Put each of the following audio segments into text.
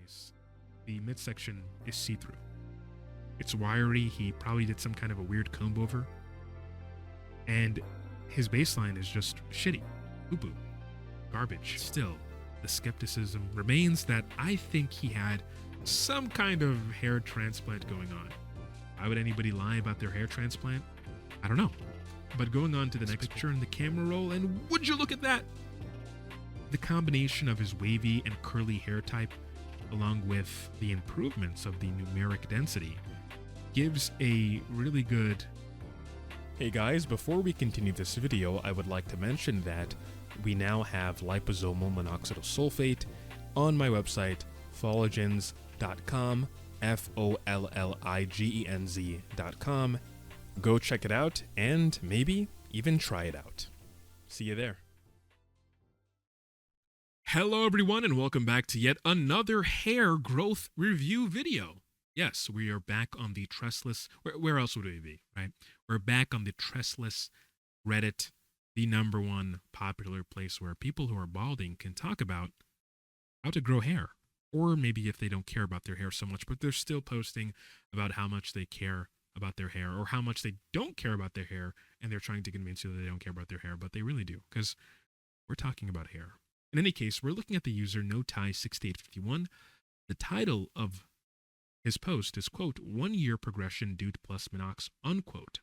case, the midsection is see-through. It's wiry. He probably did some kind of a weird comb over. And his baseline is just shitty. Poo-poo. Garbage. Still, the skepticism remains that I think he had some kind of hair transplant going on. Why would anybody lie about their hair transplant? I don't know. But going on to the next picture in the camera roll, and would you look at that? The combination of his wavy and curly hair type, along with the improvements of the numeric density, gives a really good... Hey guys, before we continue this video, I would like to mention that we now have liposomal minoxidil sulfate on my website, folligens.com, folligens.com. Go check it out and maybe even try it out. See you there. Hello everyone and welcome back to yet another hair growth review video. Yes, we are back on the tressless, where else would we be, right? We're back on the tressless Reddit, the #1 popular place where people who are balding can talk about how to grow hair. Or maybe if they don't care about their hair so much, but they're still posting about how much they care about their hair or how much they don't care about their hair, and they're trying to convince you that they don't care about their hair, but they really do, because we're talking about hair. In any case, we're looking at the user NoTie6851. The title of his post is, quote, 1 year progression dut+minox, unquote.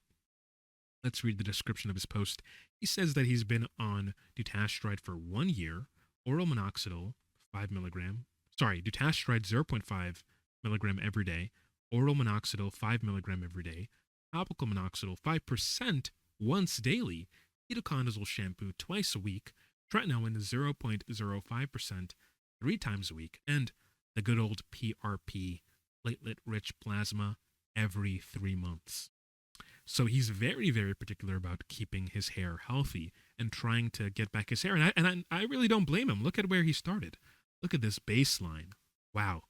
Let's read the description of his post. He says that he's been on dutasteride for 1 year, oral minoxidil 5 milligram, dutasteride 0.5 milligram every day, oral minoxidil 5 milligram every day, topical minoxidil 5% once daily, ketoconazole shampoo twice a week, tretinoin 0.05% 3 times a week, and the good old PRP, platelet-rich plasma, every 3 months. So he's very, very particular about keeping his hair healthy and trying to get back his hair. And I really don't blame him. Look at where he started. Look at this baseline. Wow.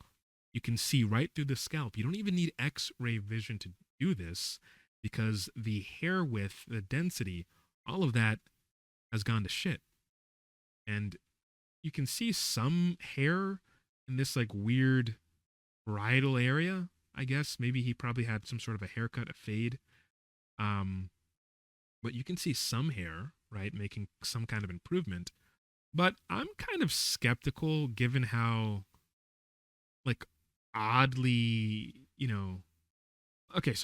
You can see right through the scalp. You don't even need X-ray vision to do this because the hair width, the density, all of that has gone to shit. And you can see some hair in this like weird bridal area, I guess. Maybe he probably had some sort of a haircut, a fade. But you can see some hair, right, making some kind of improvement. But I'm kind of skeptical given how, like, oddly, okay,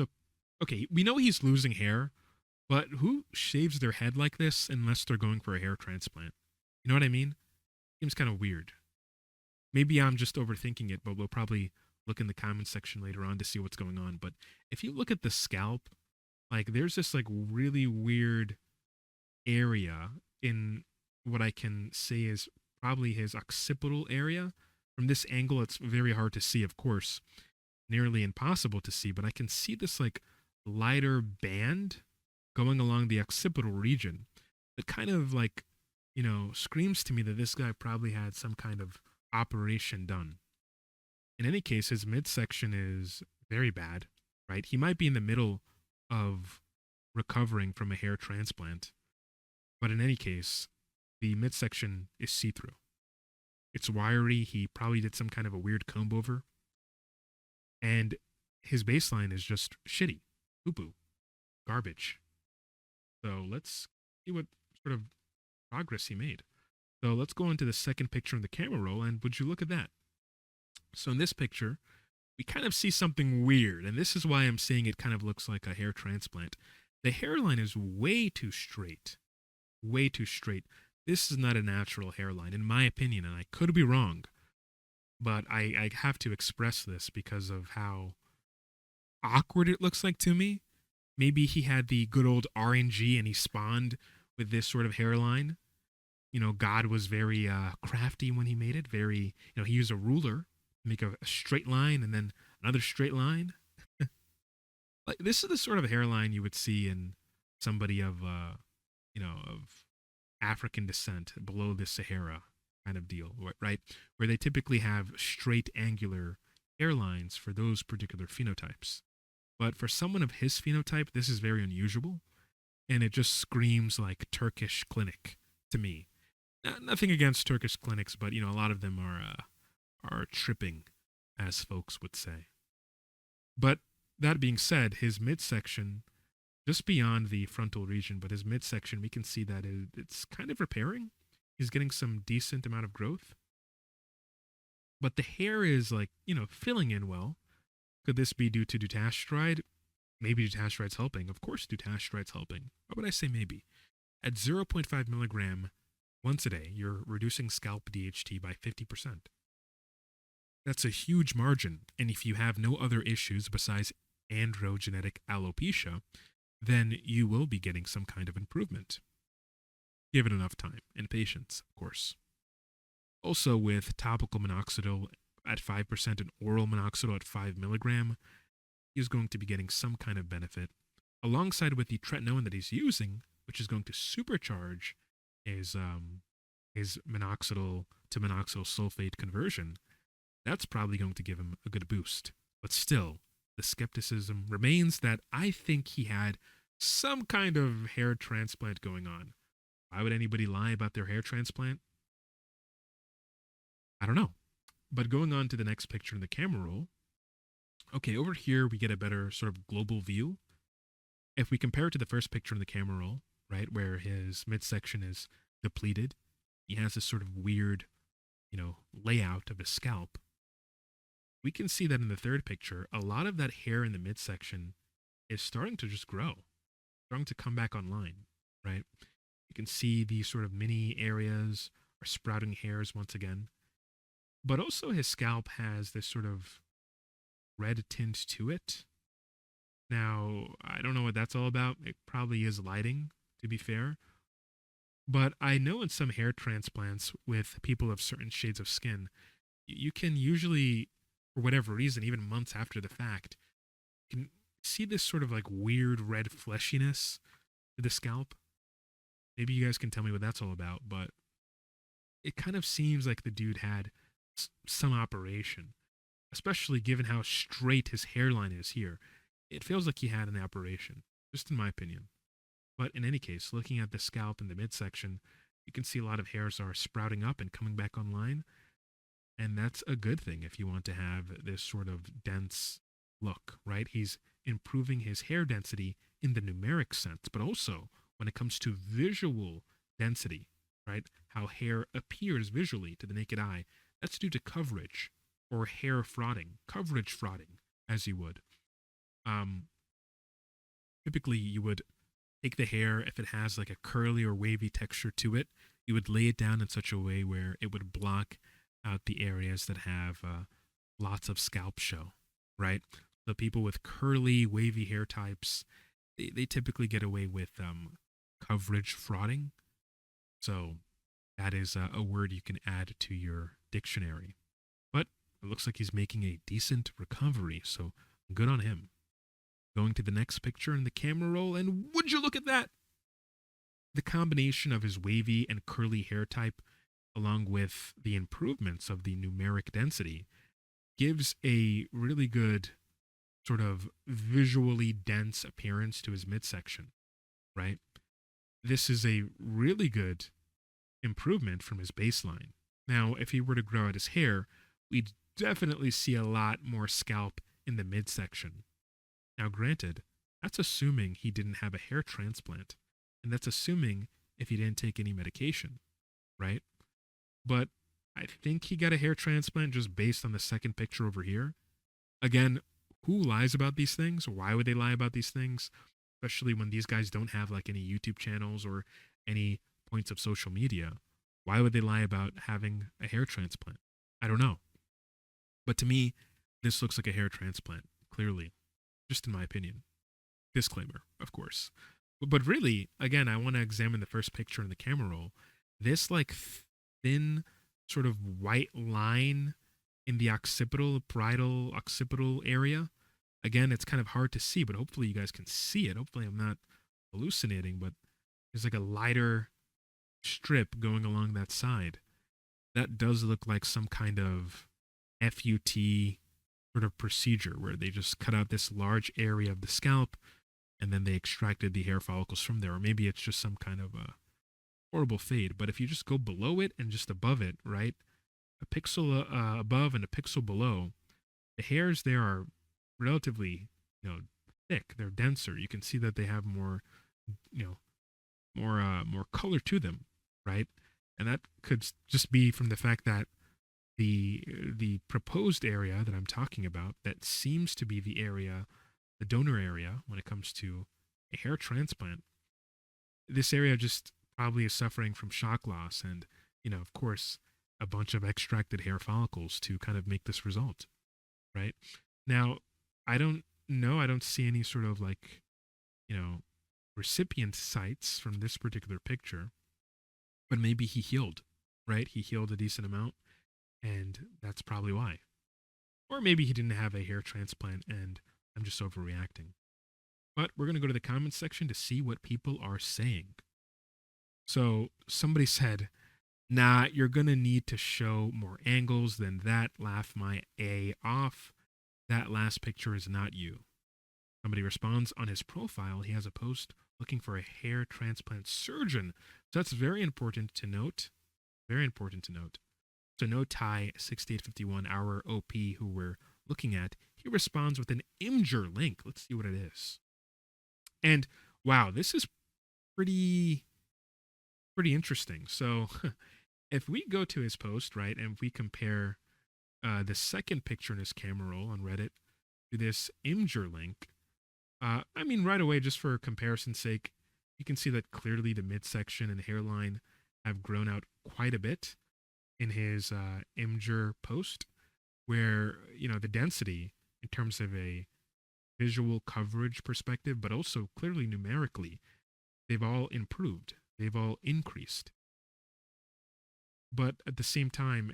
we know he's losing hair, but who shaves their head like this unless they're going for a hair transplant? You know what I mean? Seems kind of weird. Maybe I'm just overthinking it, but we'll probably look in the comments section later on to see what's going on. But if you look at the scalp, like, there's this, like, really weird area in what I can say is probably his occipital area. From this angle, it's very hard to see, of course, nearly impossible to see, but I can see this like lighter band going along the occipital region that kind of like, screams to me that this guy probably had some kind of operation done. In any case, his midsection is very bad, right? He might be in the middle of recovering from a hair transplant, but in any case, the midsection is see-through. It's wiry. He probably did some kind of a weird comb over. And his baseline is just shitty. Poo-poo. Garbage. So let's see what sort of progress he made. So let's go into the second picture in the camera roll, and would you look at that? So in this picture, we kind of see something weird, and this is why I'm saying it kind of looks like a hair transplant. The hairline is way too straight. Way too straight. This is not a natural hairline, in my opinion, and I could be wrong, but I have to express this because of how awkward it looks like to me. Maybe he had the good old RNG and he spawned with this sort of hairline. God was very crafty when he made it. Very, he used a ruler to make a straight line and then another straight line. Like, this is the sort of hairline you would see in somebody of, of African descent below the Sahara kind of deal, right? Where they typically have straight angular hairlines for those particular phenotypes. But for someone of his phenotype, this is very unusual, and it just screams like Turkish clinic to me. Nothing against Turkish clinics, but a lot of them are tripping as folks would say. But that being said, his midsection, just beyond the frontal region, but his midsection, we can see that it's kind of repairing. He's getting some decent amount of growth, but the hair is like, filling in well. Could this be due to dutasteride? Maybe dutastride's helping. Of course, dutastride's helping. Why would I say maybe? At 0.5 milligram once a day, you're reducing scalp DHT by 50%. That's a huge margin. And if you have no other issues besides androgenetic alopecia, then you will be getting some kind of improvement. Give it enough time and patience, of course. Also, with topical minoxidil at 5% and oral minoxidil at 5 milligram, he's going to be getting some kind of benefit, alongside with the tretinoin that he's using, which is going to supercharge his minoxidil to minoxidil sulfate conversion. That's probably going to give him a good boost. But still, the skepticism remains that I think he had some kind of hair transplant going on. Why would anybody lie about their hair transplant? I don't know. But going on to the next picture in the camera roll, okay, over here we get a better sort of global view. If we compare it to the first picture in the camera roll, right, where his midsection is depleted, he has this sort of weird, layout of his scalp. We can see that in the third picture, a lot of that hair in the midsection is starting to just grow, starting to come back online, right? You can see these sort of mini areas are sprouting hairs once again. But also his scalp has this sort of red tint to it. Now, I don't know what that's all about. It probably is lighting, to be fair. But I know in some hair transplants with people of certain shades of skin, you can usually, for whatever reason, even months after the fact, you can see this sort of like weird red fleshiness to the scalp. Maybe you guys can tell me what that's all about, but it kind of seems like the dude had some operation, especially given how straight his hairline is here. It feels like he had an operation, just in my opinion. But in any case, looking at the scalp and the midsection, you can see a lot of hairs are sprouting up and coming back online. And that's a good thing if you want to have this sort of dense look, right? He's improving his hair density in the numeric sense, but also when it comes to visual density, right? How hair appears visually to the naked eye. That's due to coverage or hair frauding, coverage frauding, as you would. Typically, you would take the hair, if it has like a curly or wavy texture to it, you would lay it down in such a way where it would block out the areas that have lots of scalp show, right? The people with curly, wavy hair types, they typically get away with coverage frauding. So that is a word you can add to your dictionary. But it looks like he's making a decent recovery, so good on him. Going to the next picture in the camera roll, and would you look at that? The combination of his wavy and curly hair type, along with the improvements of the numeric density, gives a really good sort of visually dense appearance to his midsection, right? This is a really good improvement from his baseline. Now, if he were to grow out his hair, we'd definitely see a lot more scalp in the midsection. Now, granted, that's assuming he didn't have a hair transplant, and that's assuming if he didn't take any medication, right? But I think he got a hair transplant just based on the second picture over here. Again, who lies about these things? Why would they lie about these things? Especially when these guys don't have like any YouTube channels or any points of social media. Why would they lie about having a hair transplant? I don't know. But to me, this looks like a hair transplant, clearly, just in my opinion. Disclaimer, of course. But really, again, I want to examine the first picture in the camera roll. This like thin sort of white line in the parietal occipital area. Again, it's kind of hard to see, but hopefully you guys can see it. Hopefully I'm not hallucinating, but there's like a lighter strip going along that side. That does look like some kind of FUT sort of procedure where they just cut out this large area of the scalp and then they extracted the hair follicles from there. Or maybe it's just some kind of a horrible fade. But if you just go below it and just above it, right? A pixel above and a pixel below, The hairs there are relatively, thick. They're denser. You can see that they have more, you know, more color to them, right? And that could just be from the fact that the proposed area that I'm talking about, that seems to be the area, the donor area when it comes to a hair transplant. This area just probably is suffering from shock loss and, of course, a bunch of extracted hair follicles to kind of make this result, right? Now, I don't know, I don't see any sort of like, you know, recipient sites from this particular picture, but maybe he healed, right? He healed a decent amount, and that's probably why. Or maybe he didn't have a hair transplant and I'm just overreacting. But we're going to go to the comments section to see what people are saying. So somebody said, nah, you're going to need to show more angles than that. Laugh my A off. That last picture is not you. Somebody responds, on his profile, he has a post looking for a hair transplant surgeon. So that's very important to note. Very important to note. So no Thai 6851, our OP who we're looking at, he responds with an Imgur link. Let's see what it is. And wow, this is pretty interesting. So if we go to his post, right, and we compare the second picture in his camera roll on Reddit to this Imgur link, I mean, right away, just for comparison's sake, you can see that clearly the midsection and hairline have grown out quite a bit in his Imgur post, where, the density in terms of a visual coverage perspective, but also clearly numerically, they've all improved. They've all increased. But at the same time,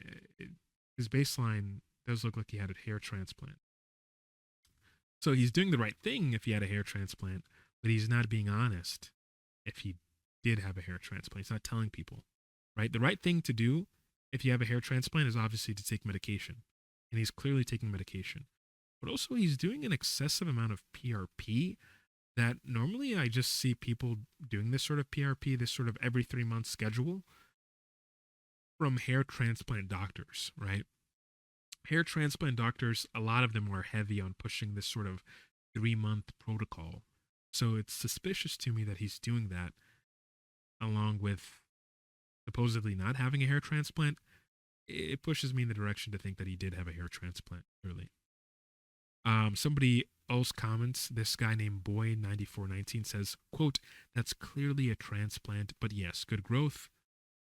his baseline does look like he had a hair transplant. So he's doing the right thing if he had a hair transplant, but he's not being honest if he did have a hair transplant. He's not telling people, right? The right thing to do if you have a hair transplant is obviously to take medication. And he's clearly taking medication. But also he's doing an excessive amount of PRP that normally I just see people doing this sort of PRP, this sort of every 3 month schedule from hair transplant doctors, right? Hair transplant doctors, a lot of them are heavy on pushing this sort of 3 month protocol. So it's suspicious to me that he's doing that along with supposedly not having a hair transplant. It pushes me in the direction to think that he did have a hair transplant, clearly. Somebody else comments, this guy named Boy9419 says, quote, that's clearly a transplant, but yes, good growth,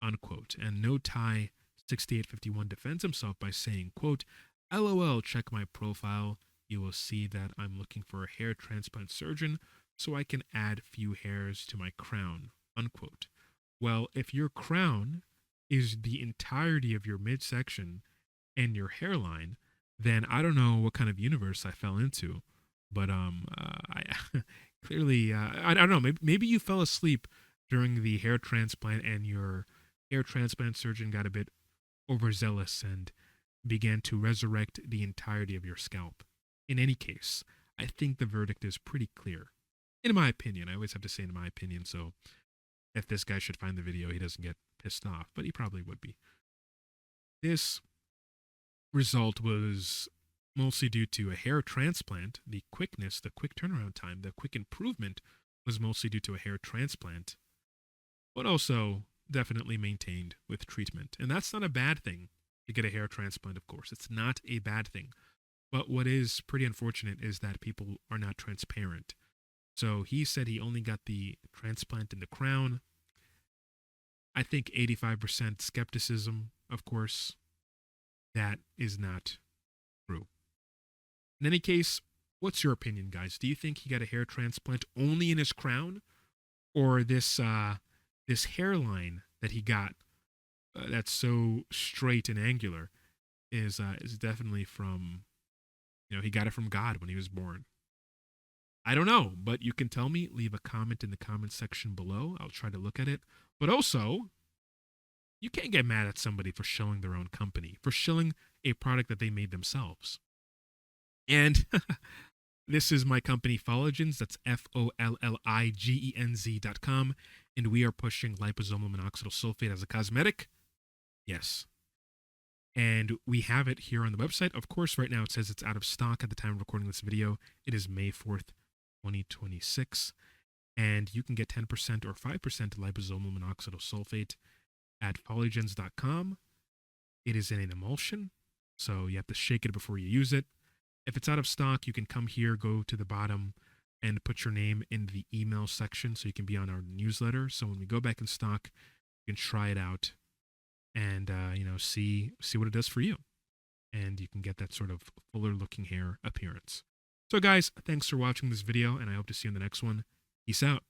unquote. And No Thai 6851 defends himself by saying, quote, LOL, check my profile. You will see that I'm looking for a hair transplant surgeon so I can add few hairs to my crown, unquote. Well, if your crown is the entirety of your midsection and your hairline, then I don't know what kind of universe I fell into. But I clearly, I don't know, maybe you fell asleep during the hair transplant and your hair transplant surgeon got a bit overzealous and began to resurrect the entirety of your scalp. In any case, I think the verdict is pretty clear. In my opinion, I always have to say in my opinion, so if this guy should find the video, he doesn't get pissed off, but he probably would be. This result was mostly due to a hair transplant. The quickness, the quick turnaround time, the quick improvement was mostly due to a hair transplant, but also definitely maintained with treatment. And that's not a bad thing to get a hair transplant, of course. It's not a bad thing. But what is pretty unfortunate is that people are not transparent. So he said he only got the transplant in the crown. I think 85% skepticism, of course. That is not true. In any case, what's your opinion, guys? Do you think he got a hair transplant only in his crown? Or this hairline that he got that's so straight and angular is definitely from, he got it from God when he was born. I don't know, but you can tell me. Leave a comment in the comment section below. I'll try to look at it. But also, you can't get mad at somebody for shilling their own company, for shilling a product that they made themselves. And this is my company, Folligens. That's FOLLIGENZ.com. And we are pushing liposomal minoxidil sulfate as a cosmetic. Yes. And we have it here on the website. Of course, right now it says it's out of stock at the time of recording this video. It is May 4th, 2026. And you can get 10% or 5% liposomal minoxidil sulfate at polygens.com. It is in an emulsion, so you have to shake it before you use it. If it's out of stock, you can come here, go to the bottom, and put your name in the email section so you can be on our newsletter. So when we go back in stock, you can try it out and see what it does for you, and you can get that sort of fuller looking hair appearance. So guys, thanks for watching this video, and I hope to see you in the next one. Peace out.